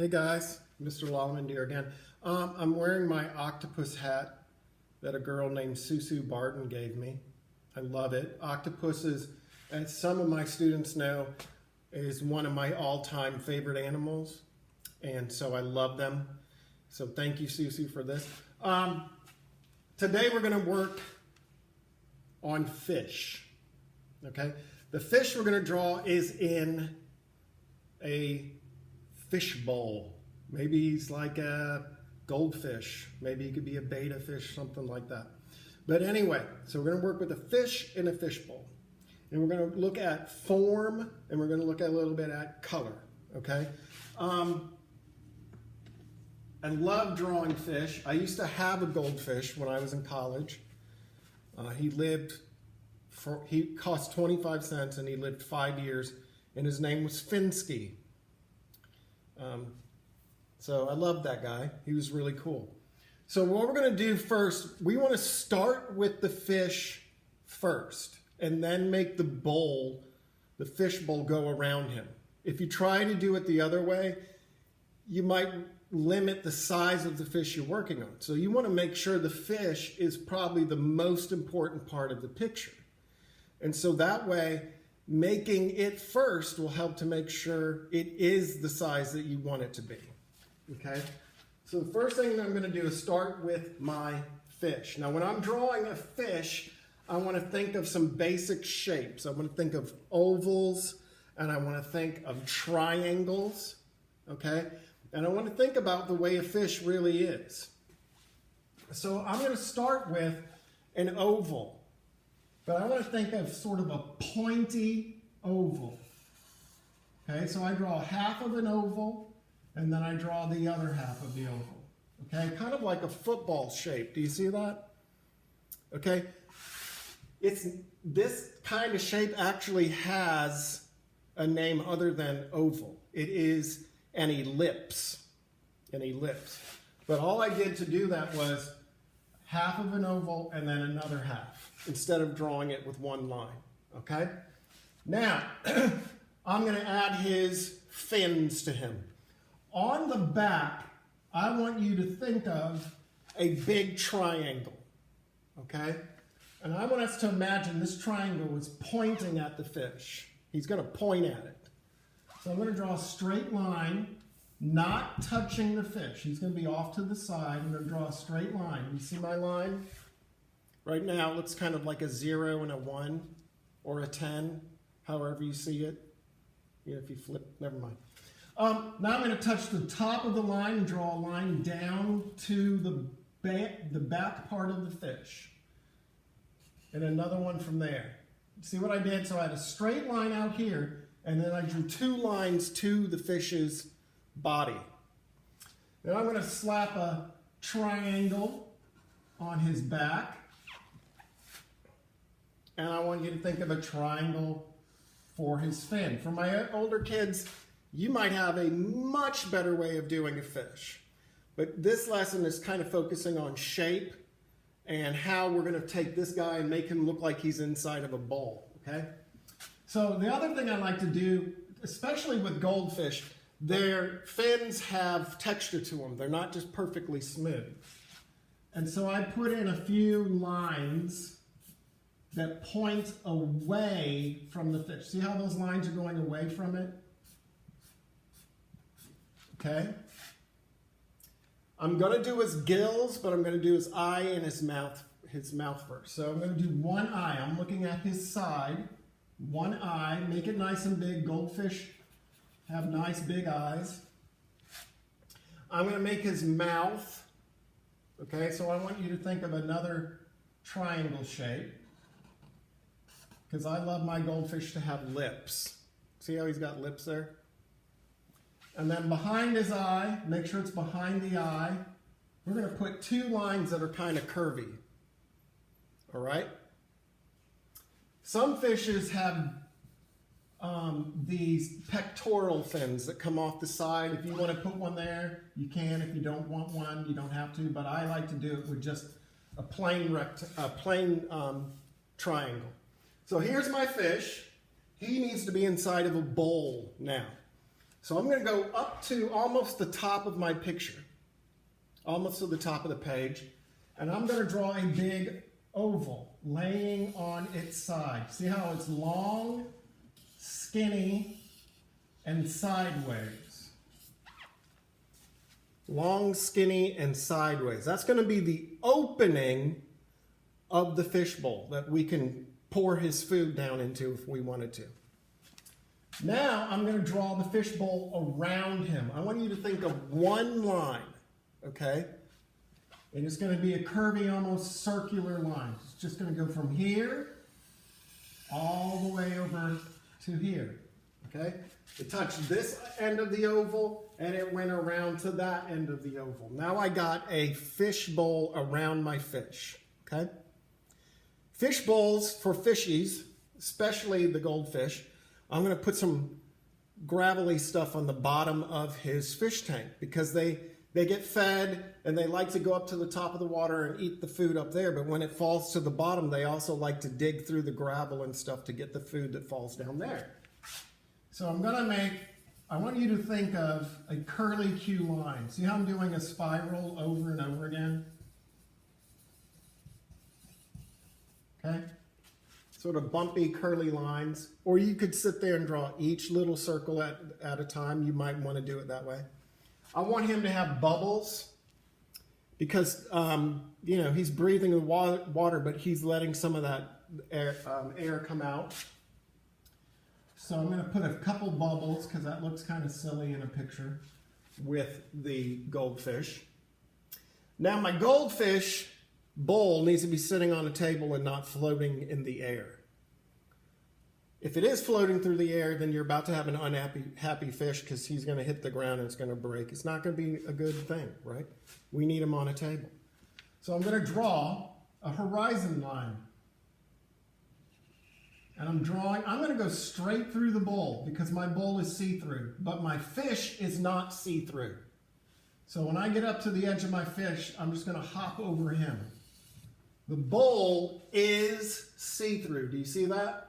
Hey guys, Mr. Lallemand here again. I'm wearing my octopus hat that a girl named Susu Barton gave me. I love it. Octopuses, as some of my students know, is one of my all-time favorite animals, and so I love them. So thank you, Susu, for this. Today we're going to work on fish. Okay, the fish we're going to draw is in a fish bowl. Maybe he's like a goldfish. Maybe he could be a betta fish, something like that. But anyway, so we're going to work with a fish in a fish bowl. And we're going to look at form, and we're going to look at a little bit at color, okay? I love drawing fish. I used to have a goldfish when I was in college. He cost 25 cents, and he lived 5 years, and his name was Finsky. So I loved that guy. He was really cool. So what we're going to do first, we want to start with the fish first and then make the bowl, the fish bowl, go around him. If you try to do it the other way, you might limit the size of the fish you're working on. So you want to make sure the fish is probably the most important part of the picture. And so that way, making it first will help to make sure it is the size that you want it to be, okay? So the first thing that I'm gonna do is start with my fish. Now when I'm drawing a fish, I wanna think of some basic shapes. I wanna think of ovals, and I wanna think of triangles, okay? And I wanna think about the way a fish really is. So I'm gonna start with an oval. But I want to think of sort of a pointy oval. Okay, so I draw half of an oval, and then I draw the other half of the oval. Okay, kind of like a football shape. Do you see that? Okay, this kind of shape actually has a name other than oval. It is an ellipse. An ellipse. But all I did to do that was half of an oval and then another half, instead of drawing it with one line, okay? Now, I'm gonna add his fins to him. On the back, I want you to think of a big triangle, okay? And I want us to imagine this triangle is pointing at the fish. He's gonna point at it. So I'm gonna draw a straight line, not touching the fish. He's gonna be off to the side. I'm gonna draw a straight line. You see my line? Right now, it looks kind of like a 0 and a 1, or a 10, however you see it. You know, if you flip, never mind. Now I'm going to touch the top of the line and draw a line down to the back part of the fish. And another one from there. See what I did? So I had a straight line out here, and then I drew 2 lines to the fish's body. Then I'm going to slap a triangle on his back. And I want you to think of a triangle for his fin. For my older kids, you might have a much better way of doing a fish. But this lesson is kind of focusing on shape and how we're going to take this guy and make him look like he's inside of a bowl, okay? So the other thing I like to do, especially with goldfish, their fins have texture to them. They're not just perfectly smooth. And so I put in a few lines that point away from the fish. See how those lines are going away from it? Okay. I'm going to do his gills, but I'm going to do his eye and his mouth first. So I'm going to do one eye. I'm looking at his side. One eye. Make it nice and big. Goldfish have nice big eyes. I'm going to make his mouth. Okay, so I want you to think of another triangle shape, because I love my goldfish to have lips. See how he's got lips there? And then behind his eye, make sure it's behind the eye, we're going to put 2 lines that are kind of curvy. All right? Some fishes have these pectoral fins that come off the side. If you want to put one there, you can. If you don't want one, you don't have to. But I like to do it with just a plain triangle. So here's my fish. He needs to be inside of a bowl now. So I'm going to go up to almost the top of my picture, almost to the top of the page, and I'm going to draw a big oval laying on its side. See how it's long, skinny, and sideways. Long, skinny, and sideways. That's going to be the opening of the fishbowl that we can pour his food down into if we wanted to. Now I'm going to draw the fishbowl around him. I want you to think of one line, okay? And it's going to be a curvy, almost circular line. It's just going to go from here all the way over to here, okay? It touched this end of the oval and it went around to that end of the oval. Now I got a fishbowl around my fish, okay? Fish bowls for fishies, especially the goldfish, I'm going to put some gravelly stuff on the bottom of his fish tank because they get fed and they like to go up to the top of the water and eat the food up there. But when it falls to the bottom, they also like to dig through the gravel and stuff to get the food that falls down there. So I want you to think of a curly Q line. See how I'm doing a spiral over and over again? Okay? Sort of bumpy, curly lines. Or you could sit there and draw each little circle at a time. You might want to do it that way. I want him to have bubbles because, he's breathing the water, but he's letting some of that air come out. So I'm going to put a couple bubbles because that looks kind of silly in a picture with the goldfish. Now my goldfish bowl needs to be sitting on a table and not floating in the air. If it is floating through the air, then you're about to have an unhappy fish because he's going to hit the ground and it's going to break. It's not going to be a good thing, right? We need him on a table. So I'm going to draw a horizon line. And I'm going to go straight through the bowl because my bowl is see-through, but my fish is not see-through. So when I get up to the edge of my fish, I'm just going to hop over him. The bowl is see-through. Do you see that?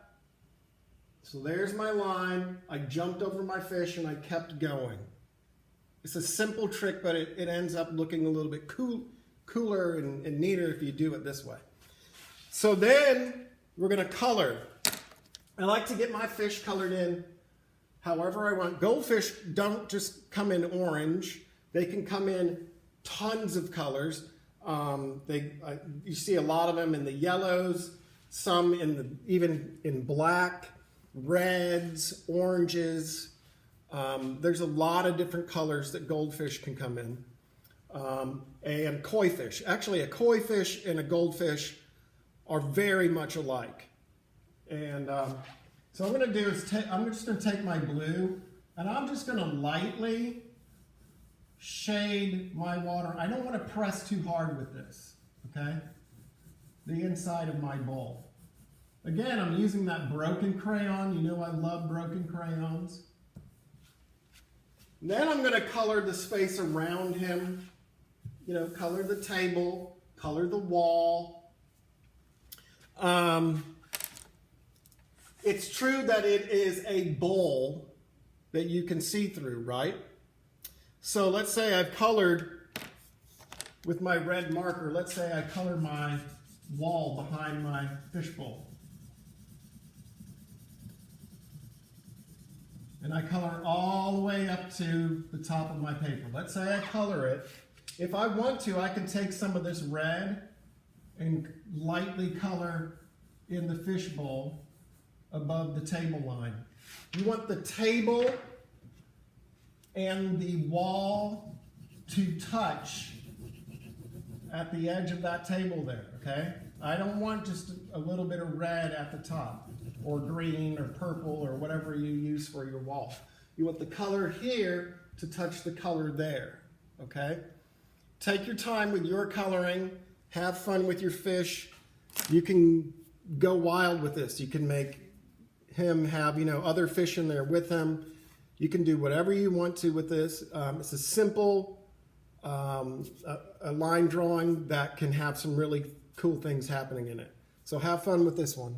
So there's my line. I jumped over my fish and I kept going. It's a simple trick, but it ends up looking a little bit cooler and neater if you do it this way. So then we're going to color. I like to get my fish colored in however I want. Goldfish don't just come in orange. They can come in tons of colors. You see a lot of them in the yellows, some even in black, reds, oranges. There's a lot of different colors that goldfish can come in. And koi fish. Actually, a koi fish and a goldfish are very much alike. And so what I'm going to do is I'm just going to take my blue and I'm just going to lightly shade my water. I don't want to press too hard with this, okay? The inside of my bowl. Again, I'm using that broken crayon. You know I love broken crayons. Then I'm going to color the space around him. Color the table, color the wall. It's true that it is a bowl that you can see through, right? So let's say I've colored with my red marker. Let's say I color my wall behind my fishbowl. And I color all the way up to the top of my paper. Let's say I color it. If I want to, I can take some of this red and lightly color in the fishbowl above the table line. You want the table and the wall to touch at the edge of that table there, okay? I don't want just a little bit of red at the top, or green, or purple, or whatever you use for your wall. You want the color here to touch the color there, okay? Take your time with your coloring. Have fun with your fish. You can go wild with this. You can make him have, other fish in there with him. You can do whatever you want to with this. It's a simple a line drawing that can have some really cool things happening in it. So have fun with this one.